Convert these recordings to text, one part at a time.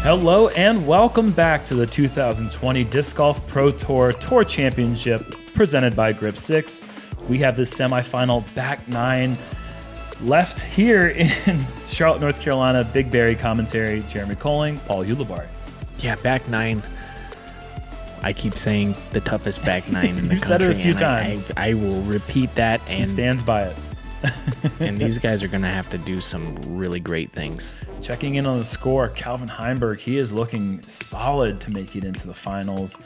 Hello and welcome back to the 2020 Disc Golf Pro Tour Tour Championship presented by Grip 6. We have the semifinal back nine left here in Charlotte, North Carolina. Big Barry commentary, Jeremy Koling, Paul Ulibarri. Yeah, back nine. I keep saying the toughest back nine in the country. You've said it a few times. I will repeat that. And he stands by it. And these guys are going to have to do some really great things. Checking in on the score, Calvin Heimburg, he is looking solid to make it into the finals.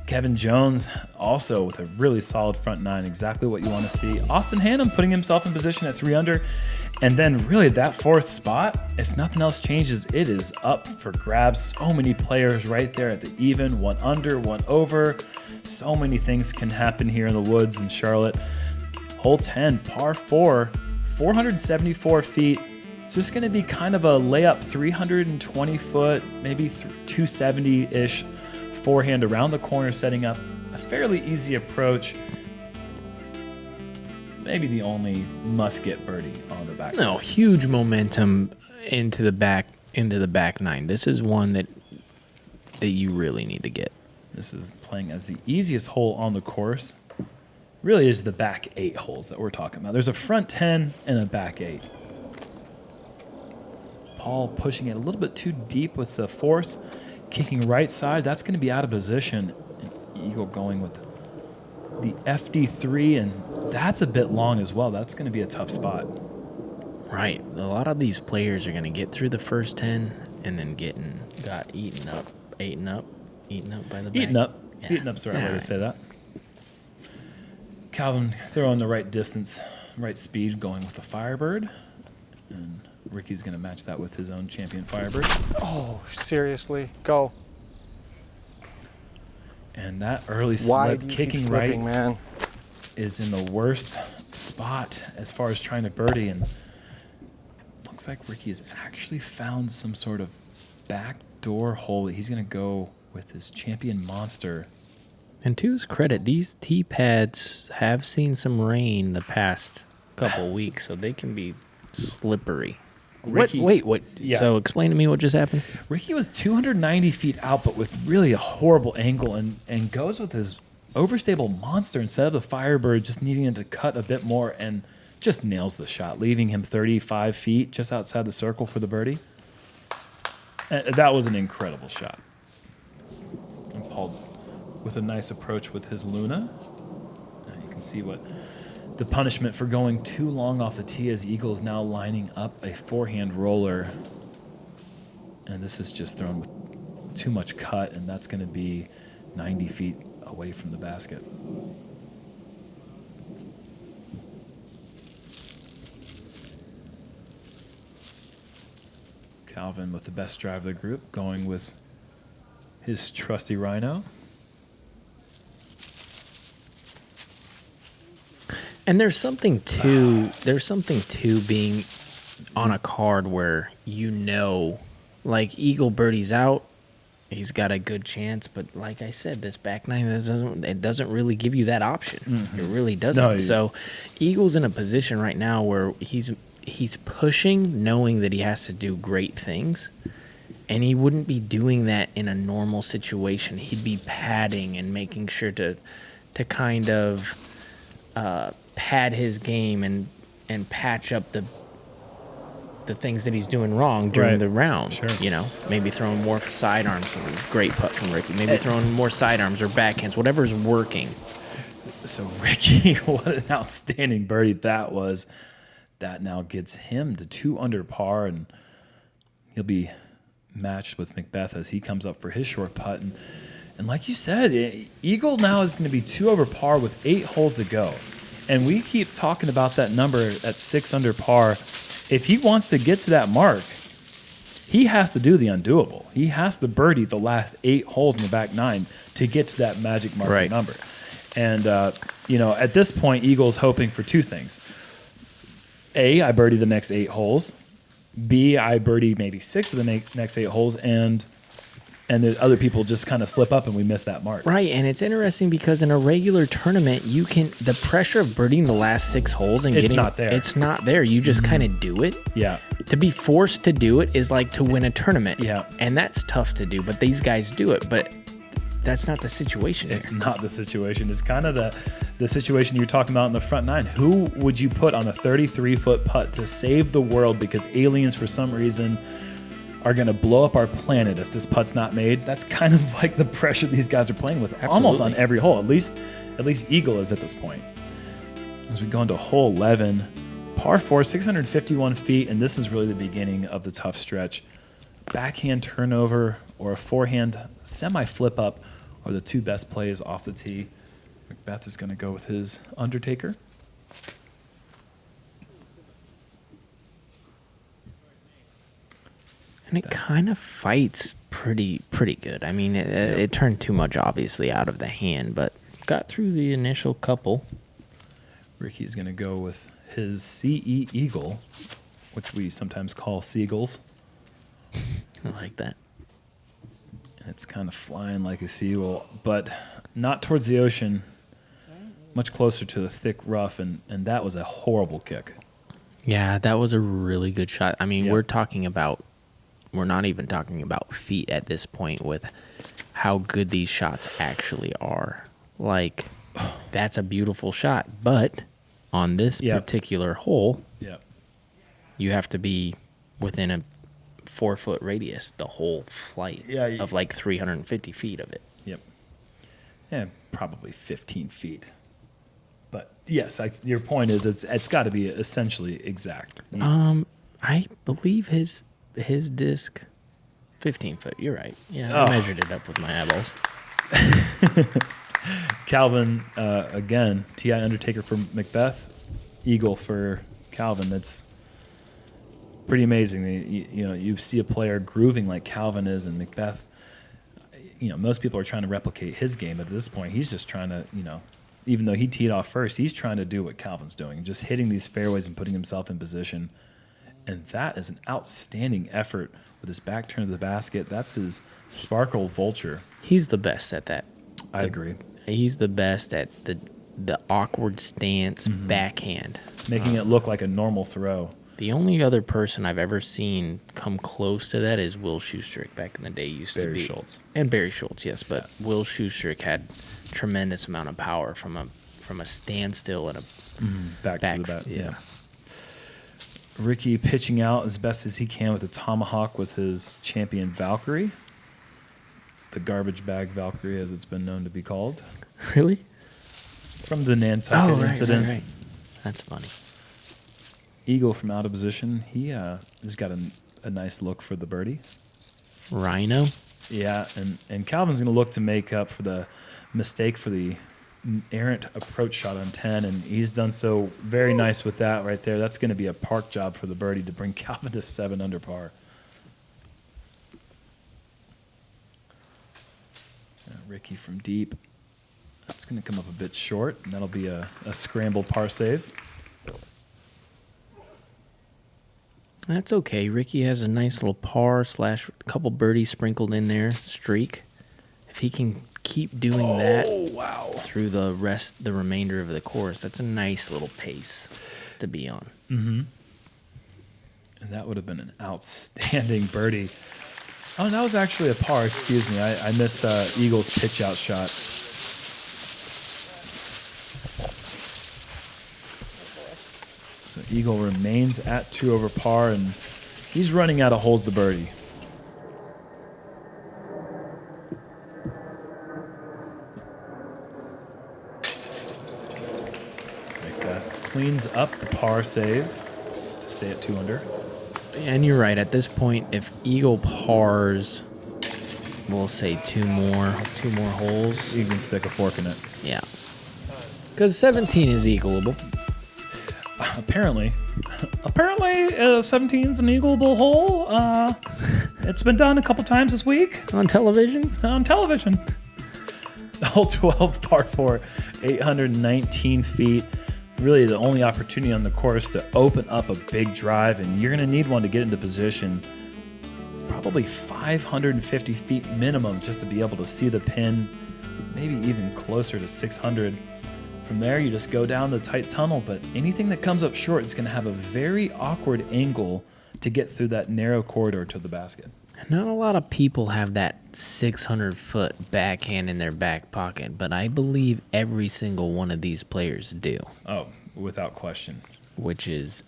Kevin Jones also with a really solid front nine, exactly what you want to see. Austin Hannum putting himself in position at 3 under. And then really that fourth spot, if nothing else changes, it is up for grabs. So many players right there at the even, 1 under, 1 over. So many things can happen here in the woods in Charlotte. Hole 10, par 4, 474 feet. It's just going to be kind of a layup 320 foot, maybe 270-ish forehand around the corner, setting up a fairly easy approach. Maybe the only must-get birdie on the back. No, huge momentum into the back nine. This is one that you really need to get. This is playing as the easiest hole on the course. Really is the back 8 holes that we're talking about. There's a front 10 and a back 8. Paul pushing it a little bit too deep with the force, kicking right side. That's going to be out of position. And Eagle going with the FD3, and that's a bit long as well. That's going to be a tough spot. Right. A lot of these players are going to get through the first 10 and then got eaten up by the back. Eaten up. Yeah. Eaten up's the right way to say that. Calvin throwing the right distance, right speed, going with the Firebird. And Ricky's going to match that with his own champion Firebird. Oh, seriously? Go. And that early slip, kicking slipping, right, man, is in the worst spot as far as trying to birdie. And looks like Ricky has actually found some sort of backdoor hole. He's going to go with his champion Monster. And to his credit, these tee pads have seen some rain the past couple weeks, so they can be slippery. Ricky, What? Yeah. So explain to me what just happened. Ricky was 290 feet out, but with really a horrible angle, and goes with his overstable Monster instead of the Firebird, just needing him to cut a bit more, and just nails the shot, leaving him 35 feet just outside the circle for the birdie. And that was an incredible shot. And Paul with a nice approach with his Luna. You can see what the punishment for going too long off the tee as Eagle is now lining up a forehand roller. And this is just thrown with too much cut, and that's going to be 90 feet away from the basket. Calvin with the best drive of the group, going with his trusty Rhino. And there's something to being on a card where like Eagle birdie's out, he's got a good chance, but like I said, this back nine doesn't really give you that option. Mm-hmm. It really doesn't. No, so Eagle's in a position right now where he's pushing, knowing that he has to do great things, and he wouldn't be doing that in a normal situation. He'd be padding and making sure to kind of pad his game and patch up the things that he's doing wrong during the round. Sure. Maybe throwing more sidearms. Great putt from Ricky. Maybe throwing more sidearms or backhands, whatever's working. So Ricky, what an outstanding birdie that was. That now gets him to 2 under par, and he'll be matched with McBeth as he comes up for his short putt. And like you said, Eagle now is going to be 2 over par with 8 holes to go. And we keep talking about that number at 6 under par. If he wants to get to that mark, he has to do the undoable. He has to birdie the last 8 holes in the back nine to get to that magic marker number. And, at this point, Eagle's hoping for 2 things. A, I birdie the next 8 holes. B, I birdie maybe 6 of the next 8 holes. And and there's other people just kind of slip up and we miss that mark. Right, and it's interesting because in a regular tournament, the pressure of birdieing the last 6 holes and It's not there. It's not there. You just kind of do it. Yeah. To be forced to do it is like to win a tournament. Yeah. And that's tough to do, but these guys do it. But that's not the situation It's here. not the situation. It's kind of the situation you're talking about in the front 9. Who would you put on a 33-foot putt to save the world because aliens, for some reason, are going to blow up our planet if this putt's not made? That's kind of like the pressure these guys are playing with almost on every hole. At least Eagle is at this point. As we go into hole 11, par 4, 651 feet, and this is really the beginning of the tough stretch. Backhand turnover or a forehand semi-flip up are the 2 best plays off the tee. McBeth is going to go with his Undertaker. And it kind of fights pretty good. I mean, it turned too much, obviously, out of the hand, but got through the initial couple. Ricky's going to go with his CE Eagle, which we sometimes call seagulls. I like that. And it's kind of flying like a seagull, but not towards the ocean, much closer to the thick rough, and that was a horrible kick. Yeah, that was a really good shot. I mean, Yeah. we're not even talking about feet at this point with how good these shots actually are. Like, that's a beautiful shot, but on this particular hole, you have to be within a 4-foot radius the whole flight of like 350 feet of it. Yep. Yeah, probably 15 feet. But yes, your point is it's got to be essentially exact. I believe his disc 15 foot. You're right. Yeah, I measured it up with my eyeballs. Calvin, again, TI Undertaker for McBeth, Eagle for Calvin. That's pretty amazing. You see a player grooving like Calvin is, and McBeth, most people are trying to replicate his game. But at this point, he's just trying to, even though he teed off first, he's trying to do what Calvin's doing, just hitting these fairways and putting himself in position. And that is an outstanding effort with his back turn to the basket. That's his sparkle vulture. He's the best at that. I agree. He's the best at the awkward stance backhand. Making it look like a normal throw. The only other person I've ever seen come close to that is Will Schustrick back in the day. Used to be Barry Schultz. And Barry Schultz, yes, but Will Schustrick had tremendous amount of power from a standstill and a Back to the bat. Yeah. Ricky pitching out as best as he can with the tomahawk with his champion Valkyrie. The garbage bag Valkyrie, as it's been known to be called. Really? From the Nantucket incident. Right. That's funny. Eagle from out of position. He has got a nice look for the birdie. Rhino. Yeah, and Calvin's going to look to make up for the mistake for the errant approach shot on 10, and he's done so very nice with that right there. That's going to be a park job for the birdie to bring Calvin to 7 under par. Ricky from deep. That's going to come up a bit short, and that'll be a scrambled par save. That's okay. Ricky has a nice little par / a couple birdies sprinkled in there streak. If he can keep doing that through the remainder of the course, that's a nice little pace to be on. Mm-hmm. And that would have been an outstanding birdie. Oh, and that was actually a par. Excuse me. I missed Eagle's pitch out shot. So Eagle remains at 2 over par, and he's running out of holes to birdie. McBeth cleans up the par save to stay at 2 under. And you're right. At this point, if Eagle pars, we'll say two more holes. You can stick a fork in it. Yeah. Because 17 is eagleable. Apparently 17's an eagleable hole. It's been done a couple times this week. On television? On television. Hole 12, par 4, 819 feet. Really the only opportunity on the course to open up a big drive, and you're going to need one to get into position. probably 550 feet minimum just to be able to see the pin, maybe even closer to 600. From there, you just go down the tight tunnel, but anything that comes up short is going to have a very awkward angle to get through that narrow corridor to the basket. Not a lot of people have that 600-foot backhand in their back pocket, but I believe every single one of these players do. Oh, without question. Which is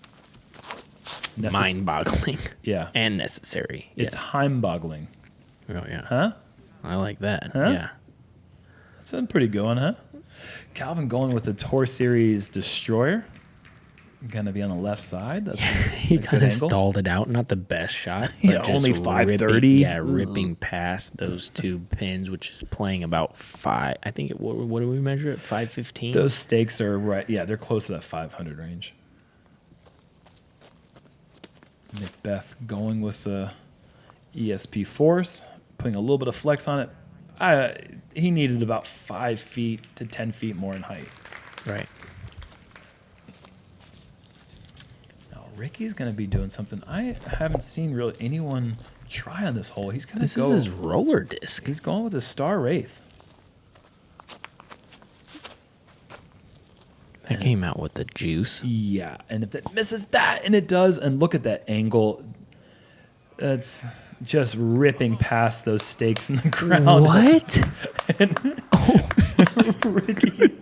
mind-boggling. Yeah. And necessary. It's Heimboggling. Oh, yeah. Huh? I like that. Huh? Yeah. That's a pretty good one, huh? Calvin going with the Tour Series Destroyer. Going to be on the left side. That's He kind of stalled it out. Not the best shot. But Yeah, only 530. Yeah, ripping past those two pins, which is playing about 5. I think, what do we measure at 515? Those stakes are right. Yeah, they're close to that 500 range. McBeth going with the ESP Force, putting a little bit of flex on it. He needed about 5 feet to 10 feet more in height. Right. Now, Ricky's going to be doing something I haven't seen really anyone try on this hole. He's going to go. This is his roller disc. He's going with a Star Wraith. That came out with the juice. Yeah, and if it misses that, and it does, and look at that angle, it's just ripping past those stakes in the ground. What? And Ricky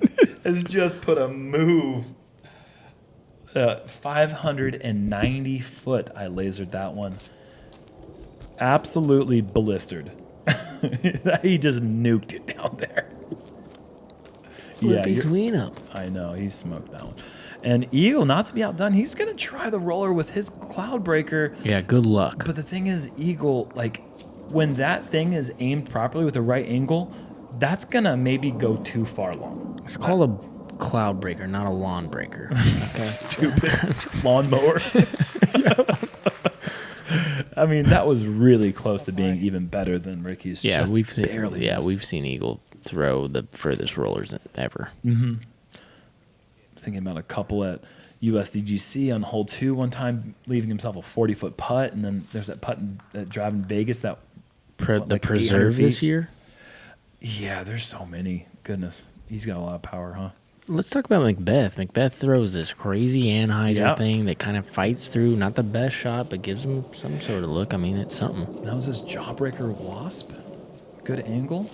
has just put a move. 590 foot, I lasered that one. Absolutely ballistered. He just nuked it down there. Yeah, between them. I know, he smoked that one. And Eagle, not to be outdone, he's going to try the roller with his Cloud Breaker. Yeah, good luck. But the thing is, Eagle, like, when that thing is aimed properly with the right angle, that's going to maybe go too far long. It's called a Cloud Breaker, not a lawn breaker. Okay. Stupid lawnmower. I mean, that was really close to being even better than Ricky's. Yeah, just we've seen, barely missed. we've seen Eagle throw the furthest rollers ever. Mm-hmm. Thinking about a couple at USDGC on hole 2 one time, leaving himself a 40-foot putt, and then there's that putt that drive in Vegas that The Preserve this year? Yeah, there's so many. Goodness, he's got a lot of power, huh? Let's talk about McBeth. McBeth throws this crazy Anheuser thing that kind of fights through. Not the best shot, but gives him some sort of look. I mean, it's something. That was his Jawbreaker Wasp. Good angle.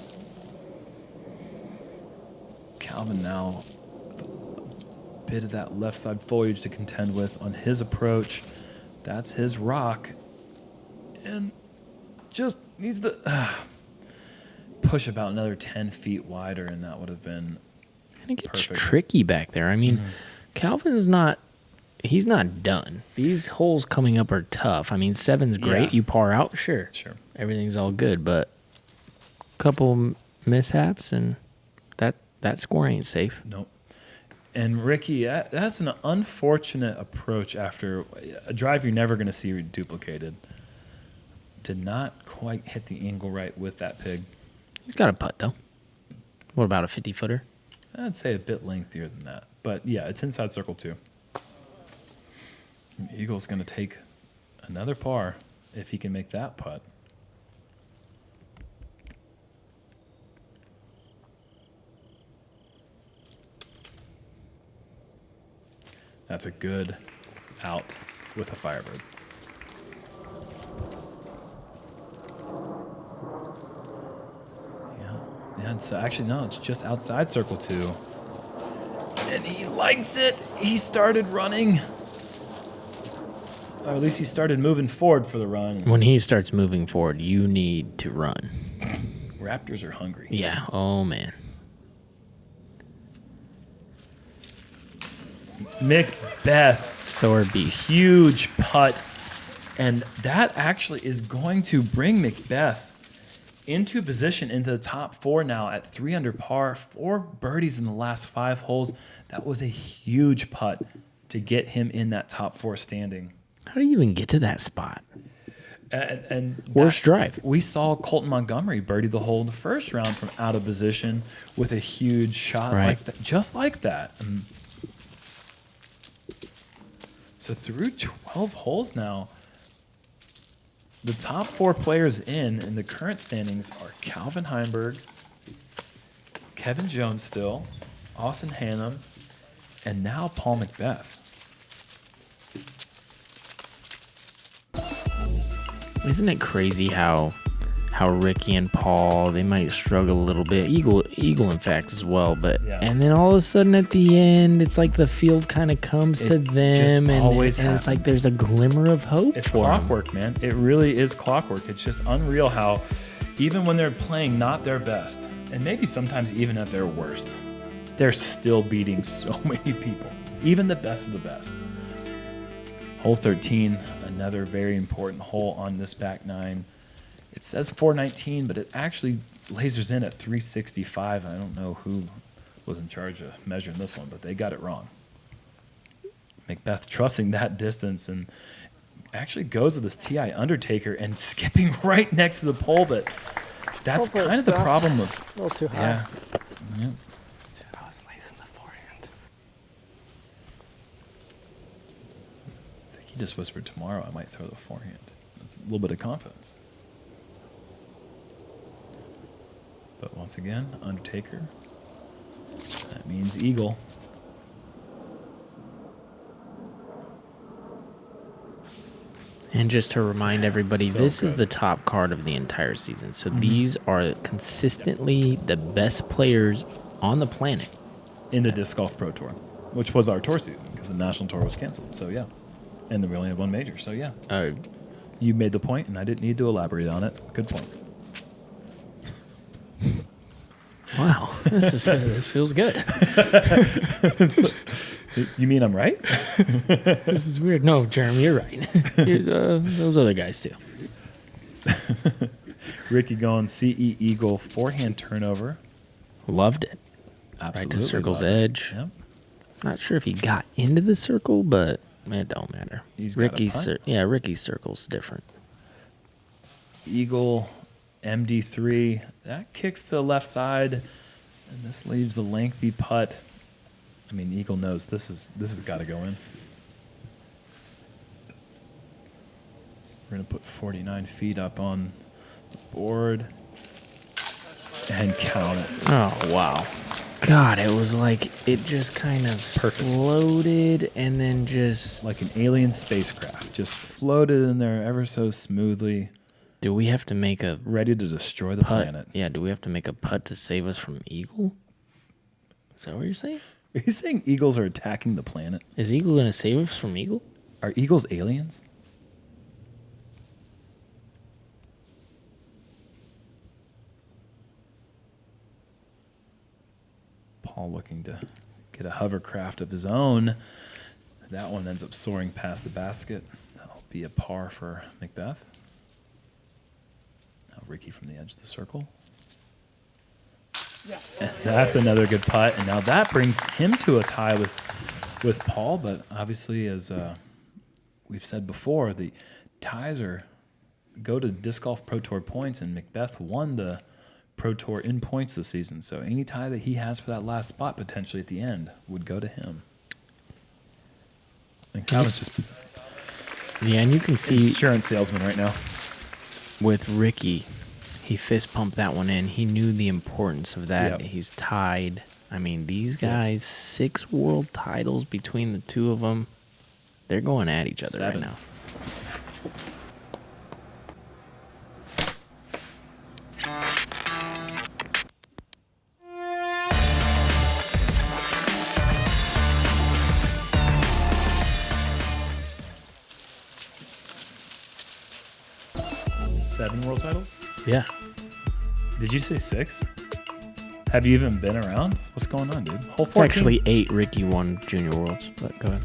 Calvin now with a bit of that left side foliage to contend with on his approach. That's his rock. And just needs to push about another 10 feet wider, and that would have been And it gets perfect. tricky back there. I mean, Calvin's not... He's not done. These holes coming up are tough. I mean, 7's great. Yeah. You par out, sure. Everything's all good, but a couple mishaps, and that score ain't safe. Nope. And Ricky, that's an unfortunate approach after a drive you're never going to see duplicated. Did not quite hit the angle right with that pig. He's got a putt, though. What about a 50-footer? I'd say a bit lengthier than that. But, yeah, it's inside circle 2. And Eagle's going to take another par if he can make that putt. That's a good out with a Firebird. Yeah, and so actually, no, it's just outside circle 2. And he likes it. He started running. Or at least he started moving forward for the run. When he starts moving forward, you need to run. Raptors are hungry. Yeah. Oh, man. McBeth. So are beasts. Huge putt. And that actually is going to bring McBeth into position into the top 4 now at 3 under par. 4 birdies in the last 5 holes. That was a huge putt to get him in that top 4 standing. How do you even get to that spot? And Worst drive. We saw Colton Montgomery birdie the hole in the first round from out of position with a huge shot like that, just like that. So through 12 holes now, the top 4 players in the current standings are Calvin Heimburg, Kevin Jones still, Austin Hannum, and now Paul McBeth. Isn't it crazy how Ricky and Paul, they might struggle a little bit. Eagle in fact as well, but Yeah. and then all of a sudden at the end it's like the field kind of comes to them, and always and it's like happens. there's a glimmer of hope. It's for 'em. clockwork, man. It really is clockwork. It's just unreal how even when they're playing not their best, and maybe sometimes even at their worst, they're still beating so many people, even the best of the best. Hole 13, another very important hole on this back 9. It says 419, but it actually lasers in at 365. I don't know who was in charge of measuring this one, but they got it wrong. McBeth trusting that distance and actually goes with this TI Undertaker and skipping right next to the pole, but that's Hopefully kind it of the stopped. problem of, A little too high. yeah. Yeah. Dude, I was lacing the forehand. I think he just whispered tomorrow I might throw the forehand. That's a little bit of confidence. But once again, Undertaker. That means eagle. And just to remind everybody, So this is good. the top card of the entire season. So these are consistently the best players on the planet. In the Disc Golf Pro Tour, which was our tour season because the national tour was canceled. So, yeah. And then we only had one major. So, yeah. You made the point, and I didn't need to elaborate on it. Good point. Wow, this feels good. You mean I'm right? This is weird. No, Jerm, you're right. Those other guys too. Ricky going CE Eagle, forehand turnover. Loved it. Absolutely. Right to circle's love it. edge. Yep. Not sure if he got into the circle, but it don't matter. He's got a putt. Ricky's circle's different. Eagle, MD3. That kicks to the left side, and this leaves a lengthy putt. I mean, Eagle knows this has got to go in. We're going to put 49 feet up on the board and count it. Oh, wow. God, it was like it just kind of floated and then just... Like an alien spacecraft, just floated in there ever so smoothly, Do we have to make a ready to destroy the putt? planet. Yeah, do we have to make a putt to save us from Eagle? Is that what you're saying? Are you saying eagles are attacking the planet? Is Eagle going to save us from Eagle? Are eagles aliens? Paul looking to get a hovercraft of his own. That one ends up soaring past the basket. That'll be a par for McBeth. Now Ricky from the edge of the circle. And that's another good putt. And now that brings him to a tie with Paul. But obviously, as we've said before, the ties go to Disc Golf Pro Tour points, and McBeth won the Pro Tour in points this season. So any tie that he has for that last spot potentially at the end would go to him. And Calvin's just Yeah, and you can see insurance salesman right now. with Ricky, he fist pumped that one in. He knew the importance of that. Yep. He's tied. I mean, these guys, 6 world titles between the two of them. They're going at each other 7. right now. Seven world titles? Yeah. Did you say 6? Have you even been around? What's going on, dude? Hole 14. It's actually 8 Ricky won Junior Worlds, but go ahead.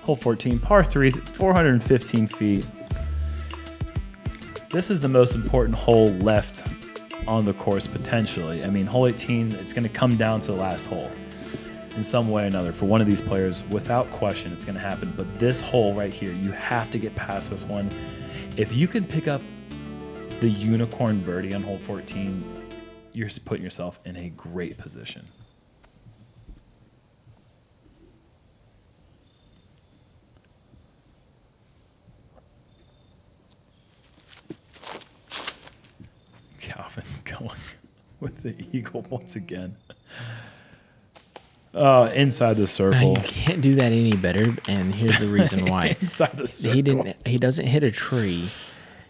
Hole 14, par 3, 415 feet. This is the most important hole left on the course potentially. I mean, hole 18, it's going to come down to the last hole in some way or another. For one of these players, without question, it's going to happen. But this hole right here, you have to get past this one. If you can pick up the unicorn birdie on hole 14, you're putting yourself in a great position. going with the eagle once again. Inside the Now, circle. you can't do that any better, and here's the reason why. Inside the circle. He doesn't hit a tree.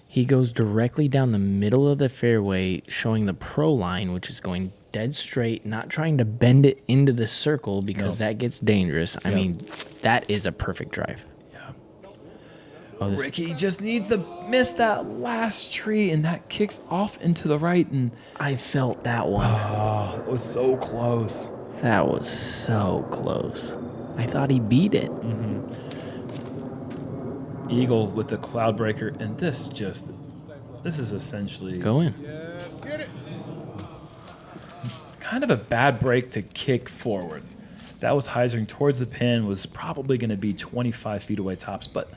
He goes directly down the middle of the fairway, showing the pro line, which is going dead straight, not trying to bend it into the circle because that gets dangerous. I mean, that is a perfect drive. Yeah. Oh, Ricky just needs to miss that last tree, and that kicks off into the right. And I felt that one. oh, it was so close. That was so close. I thought he beat it. Eagle with the cloud breaker, and this is essentially Go in. kind of a bad break to kick forward. That was Heisering towards the pin, was probably going to be 25 feet away tops, but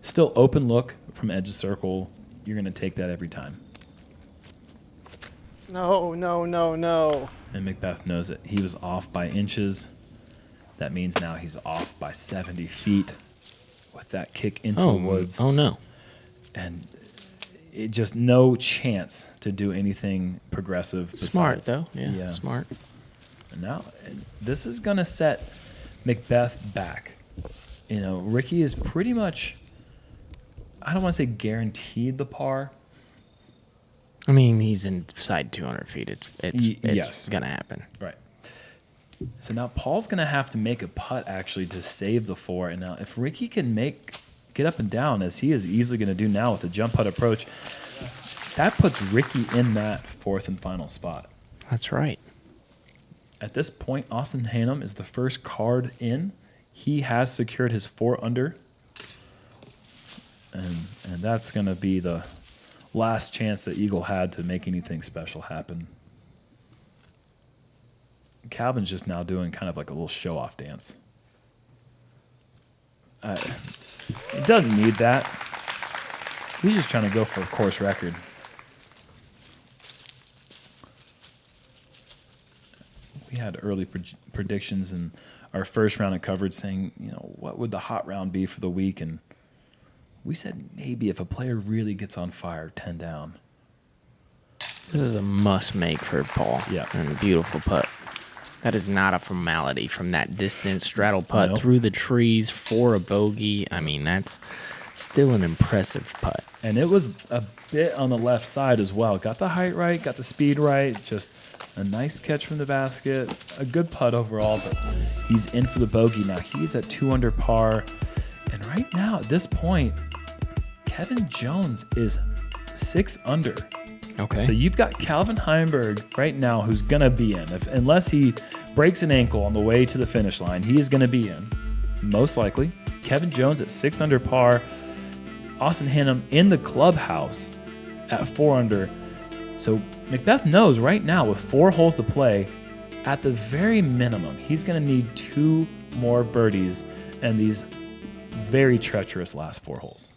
still open look from edge of circle. You're going to take that every time. No, no, no, no. And McBeth knows it. He was off by inches. That means now he's off by 70 feet with that kick into the woods. Oh, no. And it just no chance to do anything progressive besides. Smart, though. Yeah, smart. And now this is going to set McBeth back. You know, Ricky is pretty much, I don't want to say guaranteed the par. I mean, he's inside 200 feet. It's yes. going to happen. Right. So now Paul's going to have to make a putt actually to save the 4. And now if Ricky can get up and down, as he is easily going to do now with the jump putt approach, that puts Ricky in that 4th and final spot. That's right. At this point, Austin Hannum is the first card in. He has secured his 4 under. And that's going to be the last chance that Eagle had to make anything special happen. Calvin's just now doing kind of like a little show-off dance. He doesn't need that. He's just trying to go for a course record. We had early predictions in our first round of coverage saying, you know, what would the hot round be for the week? And we said maybe if a player really gets on fire, 10 down. This is a must-make for Paul. Yeah. And a beautiful putt. That is not a formality from that distance. Straddle putt Nope. through the trees for a bogey. I mean, that's still an impressive putt. And it was a bit on the left side as well. Got the height right, got the speed right. Just a nice catch from the basket. A good putt overall, but he's in for the bogey now. He's at 2 under par. And right now, at this point, Kevin Jones is 6 under. Okay. So you've got Calvin Heimburg right now who's going to be in. Unless he breaks an ankle on the way to the finish line, he is going to be in, most likely. Kevin Jones at 6 under par. Austin Hannum in the clubhouse at 4 under. So McBeth knows right now with 4 holes to play, at the very minimum, he's going to need 2 more birdies and these very treacherous last 4 holes.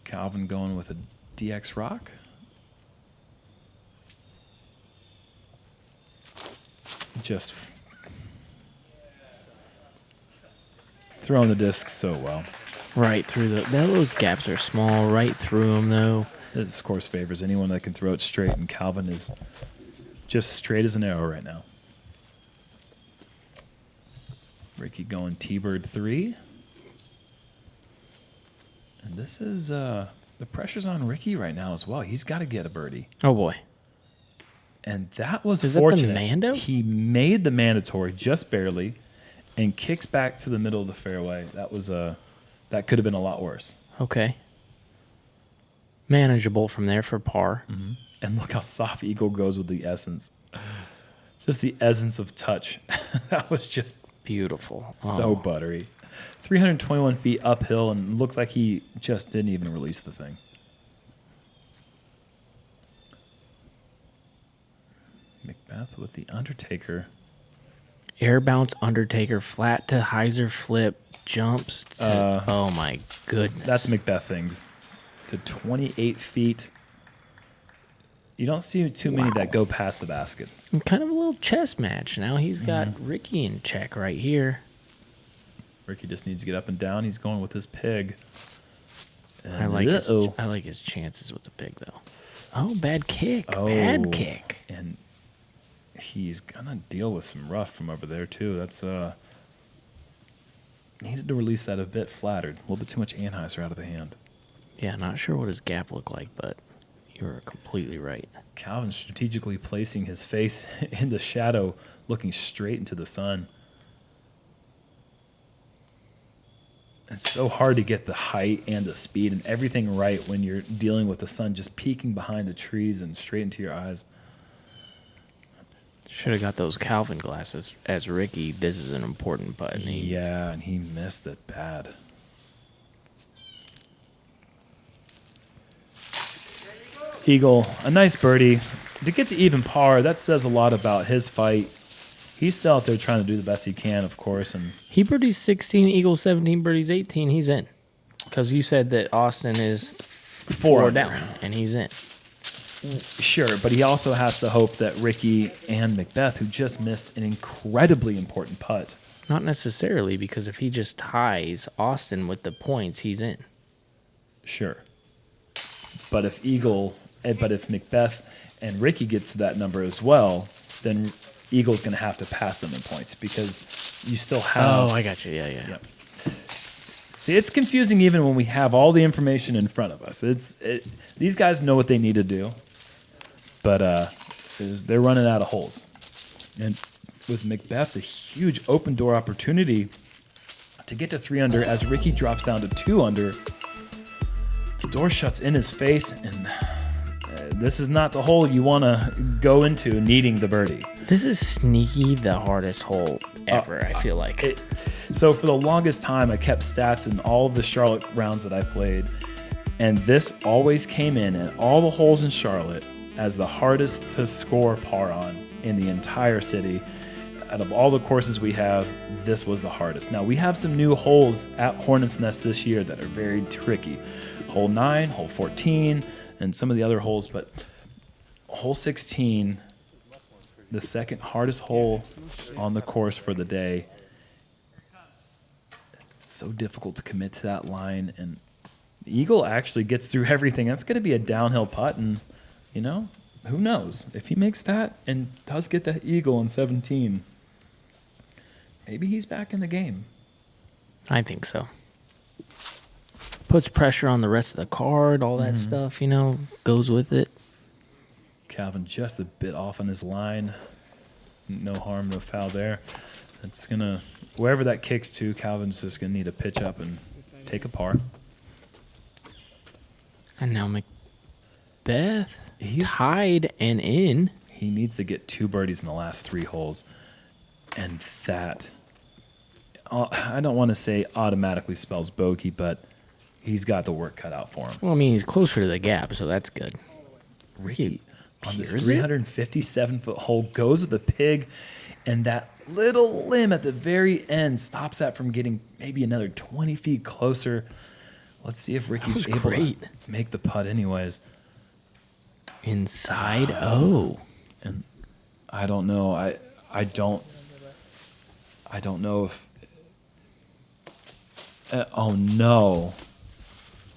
Calvin going with a DX rock. Just throwing the disc so well. Right through those gaps are small, right through them, though. This, of course, favors anyone that can throw it straight, and Calvin is just straight as an arrow right now. Ricky going T-Bird 3. And this is, the pressure's on Ricky right now as well. He's got to get a birdie. Oh, boy. And that was Is fortunate. that the Mando? He made the mandatory just barely and kicks back to the middle of the fairway. That was that could have been a lot worse. Okay. Manageable from there for par. Mm-hmm. And look how soft Eagle goes with the essence. Just the essence of touch. That was just Beautiful. so buttery. 321 feet uphill, and looks like he just didn't even release the thing. McBeth with the Undertaker. Air bounce Undertaker, flat to hyzer flip, jumps to, oh my goodness. That's McBeth things. To 28 feet. You don't see too many that go past the basket. And kind of a little chess match. Now he's got Ricky in check right here. Ricky just needs to get up and down. He's going with his pig. I like his chances with the pig, though. Oh, bad kick. Bad kick. And he's going to deal with some rough from over there, too. That's needed to release that a bit flattered. A little bit too much Anheuser out of the hand. Yeah, not sure what his gap looked like, but you're completely right. Calvin strategically placing his face in the shadow, looking straight into the sun. It's so hard to get the height and the speed and everything right when you're dealing with the sun just peeking behind the trees and straight into your eyes. Should have got those Calvin glasses. As Ricky, this is an important putt. And he missed it bad. Eagle, a nice birdie. To get to even par, that says a lot about his fight. He's still out there trying to do the best he can, of course. And he birdies 16, Eagle 17, birdies 18. He's in. Because you said that Austin is 4 down, and he's in. Sure, but he also has to hope that Ricky and McBeth, who just missed an incredibly important putt. Not necessarily, because if he just ties Austin with the points, he's in. Sure. But if McBeth and Ricky get to that number as well, then Eagle's going to have to pass them in points because you still have... Oh, I got you. Yeah. See, it's confusing even when we have all the information in front of us. These guys know what they need to do, but they're running out of holes. And with McBeth, a huge open door opportunity to get to 3 under as Ricky drops down to 2 under. The door shuts in his face, and this is not the hole you want to go into needing the birdie. This is sneaky the hardest hole ever, I feel like. So for the longest time, I kept stats in all of the Charlotte rounds that I played, and this always came in at all the holes in Charlotte as the hardest to score par on in the entire city. Out of all the courses we have, this was the hardest. Now, we have some new holes at Hornet's Nest this year that are very tricky. Hole 9, hole 14, and some of the other holes, but hole 16, the second hardest hole on the course for the day. So difficult to commit to that line, and the Eagle actually gets through everything. That's going to be a downhill putt, and, who knows? If he makes that and does get that Eagle in 17, maybe he's back in the game. I think so. Puts pressure on the rest of the card, all that stuff, goes with it. Calvin just a bit off on his line. No harm, no foul there. It's going to, wherever that kicks to, Calvin's just going to need to pitch up and take a par. And now McBeth, he's tied and in. He needs to get 2 birdies in the last 3 holes. And that, I don't want to say automatically spells bogey, but he's got the work cut out for him. Well, I mean, he's closer to the gap, so that's good. Ricky, on this 357-foot hole, goes with the pig, and that little limb at the very end stops that from getting maybe another 20 feet closer. Let's see if Ricky's able to make the putt anyways. Inside O. And I don't know. I don't know if... oh, no.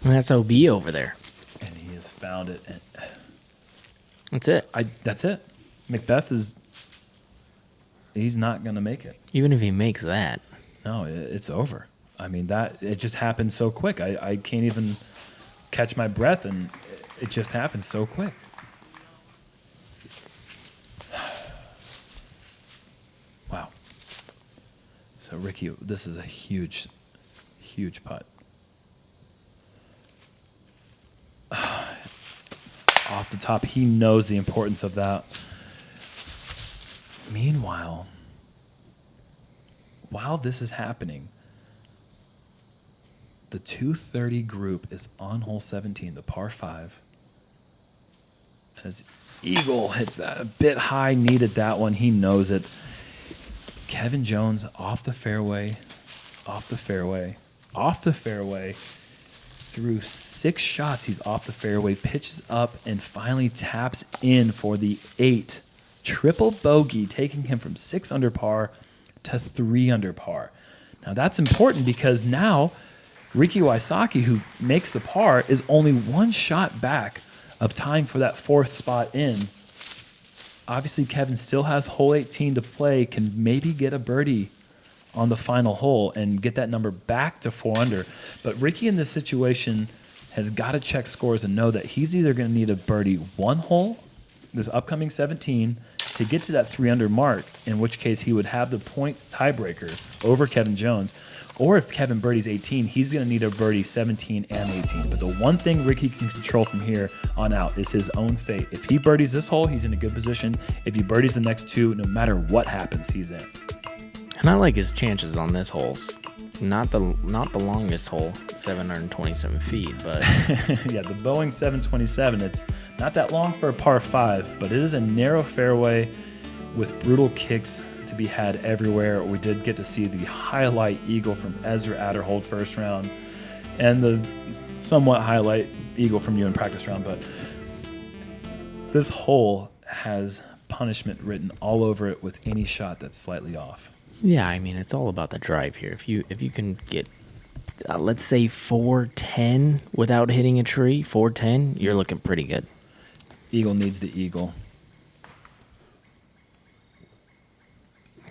And that's OB over there. And he has found it. That's it. That's it. McBeth he's not going to make it. Even if he makes that. No, it's over. I mean, it just happened so quick. I can't even catch my breath, and it just happened so quick. Wow. So, Ricky, this is a huge, huge putt. Off the top, he knows the importance of that. Meanwhile, while this is happening, the 230 group is on hole 17, the par 5. As Eagle hits that a bit high, needed that one. He knows it. Kevin Jones off the fairway, through 6 shots. He's off the fairway, pitches up, and finally taps in for the 8. Triple bogey, taking him from 6 under par to 3 under par. Now, that's important because now Ricky Wysocki, who makes the par, is only one shot back of tying for that 4th spot in. Obviously, Kevin still has hole 18 to play, can maybe get a birdie on the final hole and get that number back to 4 under. But Ricky in this situation has got to check scores and know that he's either going to need a birdie 1 hole, this upcoming 17, to get to that 3 under mark, in which case he would have the points tiebreaker over Kevin Jones. Or if Kevin birdies 18, he's going to need a birdie 17 and 18. But the one thing Ricky can control from here on out is his own fate. If he birdies this hole, he's in a good position. If he birdies the next 2, no matter what happens, he's in. And I like his chances on this hole. Not the longest hole, 727 feet, but yeah, the Boeing 727. It's not that long for a par 5, but it is a narrow fairway with brutal kicks to be had everywhere. We did get to see the highlight eagle from Ezra Adderhold first round and the somewhat highlight eagle from you in practice round, but this hole has punishment written all over it with any shot that's slightly off. yeah, I mean, it's all about the drive here. If you can get, let's say 410 without hitting a tree, 410, you're looking pretty good. Eagle needs the eagle.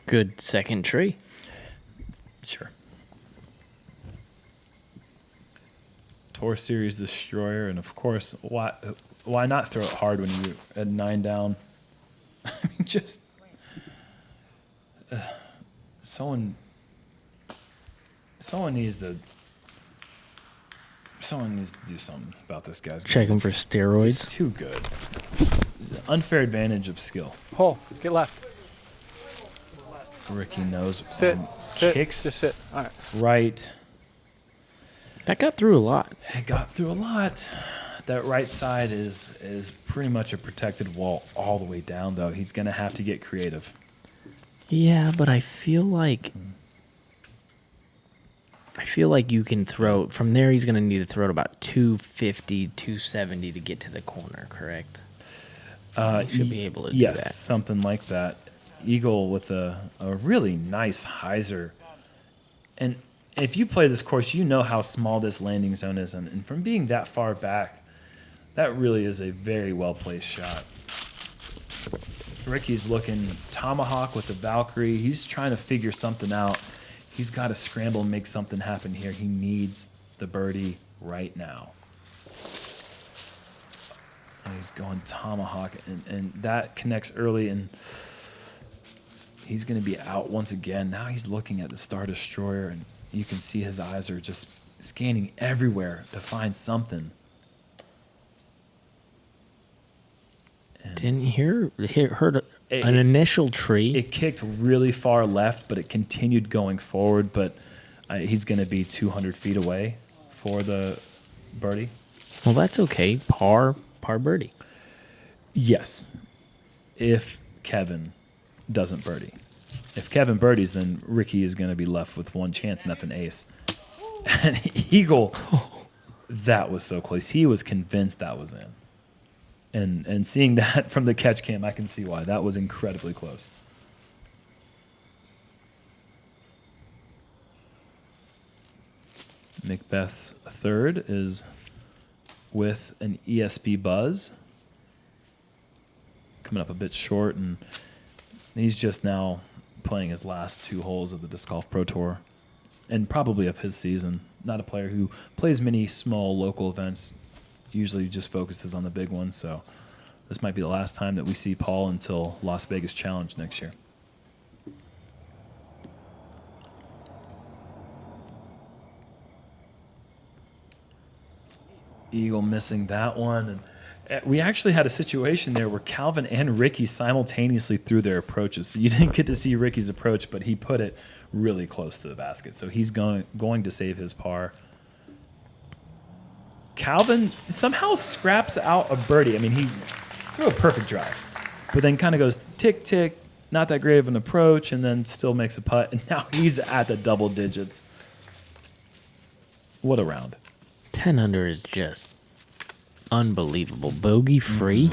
Good second tree. Sure. Tour Series Destroyer, and of course, why not throw it hard when you're at 9 down? I mean, just someone needs to do something about this guy's game. Check him for He's steroids. too good. Just unfair advantage of skill. Hole. Get left. Ricky knows. Sit. Sit. Kicks Just sit. All right. right. That got through a lot. It got through a lot. That right side is pretty much a protected wall all the way down, though. He's going to have to get creative. Yeah, but I feel like you can throw from there. He's going to need to throw it about 250, 270 to get to the corner. Correct? He should be able to do that. Yes, something like that. Eagle with a really nice hyzer. And if you play this course, you know how small this landing zone is. And from being that far back, that really is a very well-placed shot. Ricky's looking tomahawk with the Valkyrie. He's trying to figure something out. He's got to scramble and make something happen here. He needs the birdie right now. And he's going tomahawk, and that connects early, and he's going to be out once again. Now he's looking at the Star Destroyer, and you can see his eyes are just scanning everywhere to find something. And Didn't heard an initial tree. it kicked really far left, but it continued going forward. But he's going to be 200 feet away for the birdie. Well, that's okay. Par birdie. Yes, if Kevin doesn't birdie. If Kevin birdies, then Ricky is going to be left with one chance, and that's an ace. And Eagle, that was so close. He was convinced that was in. And seeing that from the catch cam, I can see why. That was incredibly close. McBeth's third is with an ESP buzz. Coming up a bit short, and he's just now playing his last 2 holes of the Disc Golf Pro Tour, and probably of his season. Not a player who plays many small local events, usually just focuses on the big ones, so this might be the last time that we see Paul until Las Vegas Challenge next year. Eagle missing that one. And we actually had a situation there where Calvin and Ricky simultaneously threw their approaches. So you didn't get to see Ricky's approach, but he put it really close to the basket. So he's going to save his par. Calvin somehow scraps out a birdie. I mean, he threw a perfect drive, but then kind of goes tick, tick, not that great of an approach, and then still makes a putt. And now he's at the double digits. What a round. 10 under is just unbelievable. Bogey free.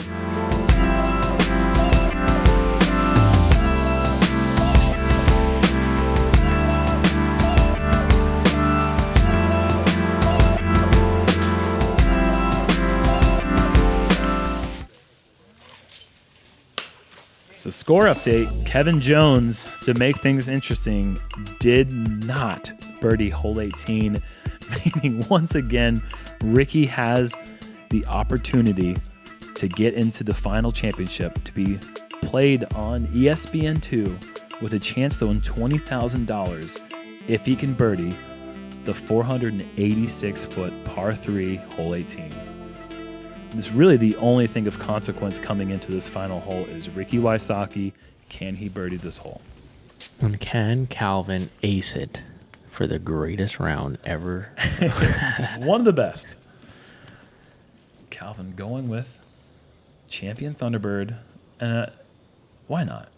So score update, Kevin Jones, to make things interesting, did not birdie hole 18, meaning once again, Ricky has the opportunity to get into the final championship to be played on ESPN2 with a chance to win $20,000 if he can birdie the 486-foot par 3 hole 18. It's really the only thing of consequence coming into this final hole is Ricky Wysocki. Can he birdie this hole? And can Calvin ace it for the greatest round ever? One of the best. Calvin going with champion Thunderbird. And why not?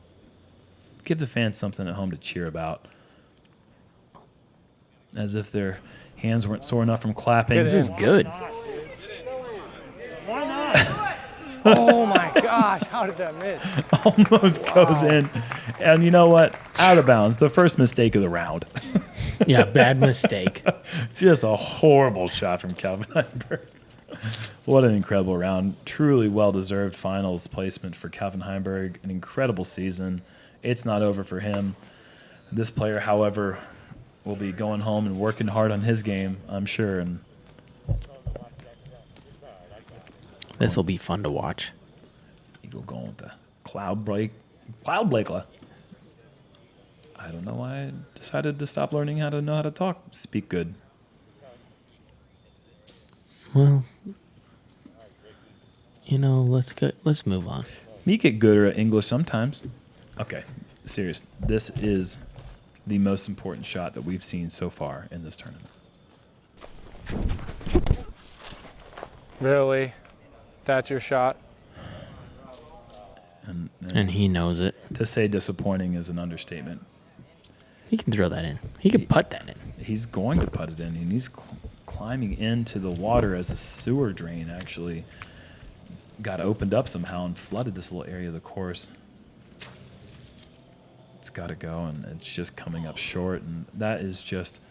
Give the fans something at home to cheer about. As if their hands weren't sore enough from clapping. This is good. Oh my gosh, how did that miss? Almost goes in. And you know what? Out of bounds. The first mistake of the round. Yeah, bad mistake. Just a horrible shot from Calvin Heimburg. What an incredible round. Truly well-deserved finals placement for Calvin Heimburg. An incredible season. It's not over for him. This player, however, will be going home and working hard on his game, I'm sure. And This will be fun to watch. Eagle going with the cloud Blakela. I don't know why I decided to stop learning how to speak good. Well, let's move on. Me get gooder at English sometimes. Okay, serious. This is the most important shot that we've seen so far in this tournament. Really? That's your shot? And he knows it. To say disappointing is an understatement. He can throw that in. He can putt that in. He's going to put it in, and he's climbing into the water as a sewer drain actually got opened up somehow and flooded this little area of the course. It's got to go, and it's just coming up short, and that is just,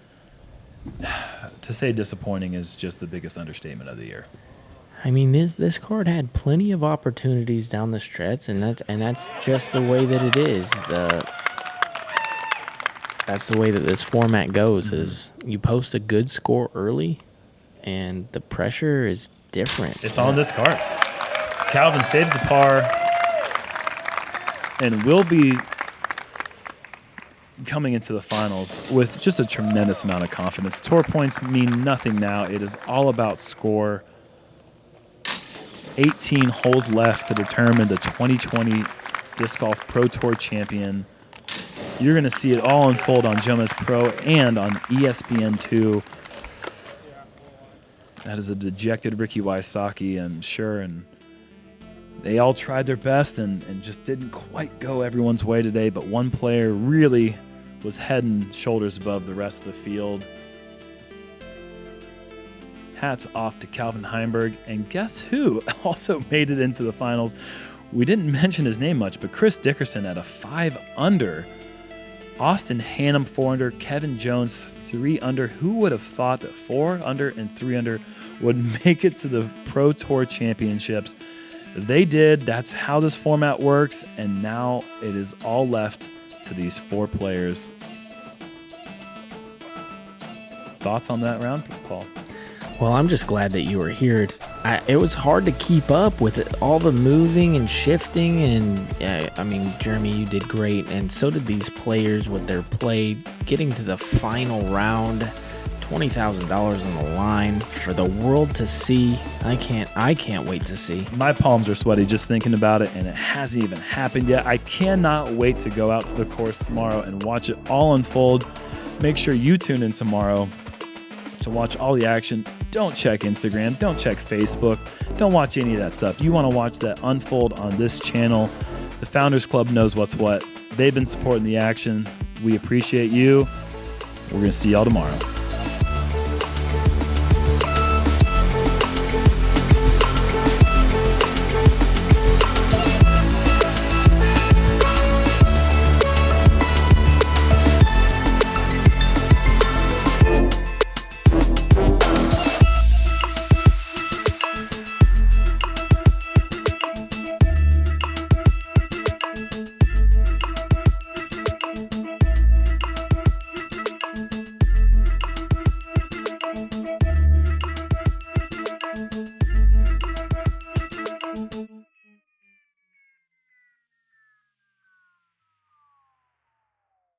to say disappointing is just the biggest understatement of the year. I mean, this card had plenty of opportunities down the stretch, and that's just the way that it is. That's the way that this format goes. Is you post a good score early, and the pressure is different. It's on this card. Calvin saves the par, and will be coming into the finals with just a tremendous amount of confidence. Tour points mean nothing now. It is all about score. 18 holes left to determine the 2020 Disc Golf Pro Tour champion. You're going to see it all unfold on JomezPro and on ESPN2. That is a dejected Ricky Wysocki, and they all tried their best and just didn't quite go everyone's way today, but one player really was head and shoulders above the rest of the field. Hats off to Calvin Heimburg, and guess who also made it into the finals? We didn't mention his name much, but Chris Dickerson at a 5 under. Austin Hannum 4 under, Kevin Jones 3 under. Who would have thought that 4 under and 3 under would make it to the Pro Tour Championships? They did. That's how this format works, and now it is all left to these 4 players. Thoughts on that round, Paul? Well, I'm just glad that you were here. It was hard to keep up with it, all the moving and shifting, and I mean, Jeremy, you did great, and so did these players with their play. Getting to the final round, $20,000 on the line for the world to see. I can't wait to see. My palms are sweaty just thinking about it, and it hasn't even happened yet. I cannot wait to go out to the course tomorrow and watch it all unfold. Make sure you tune in tomorrow to watch all the action. Don't check Instagram. Don't check Facebook. Don't watch any of that stuff. You want to watch that unfold on this channel. The Founders Club knows what's what. They've been supporting the action. We appreciate you. We're going to see y'all tomorrow.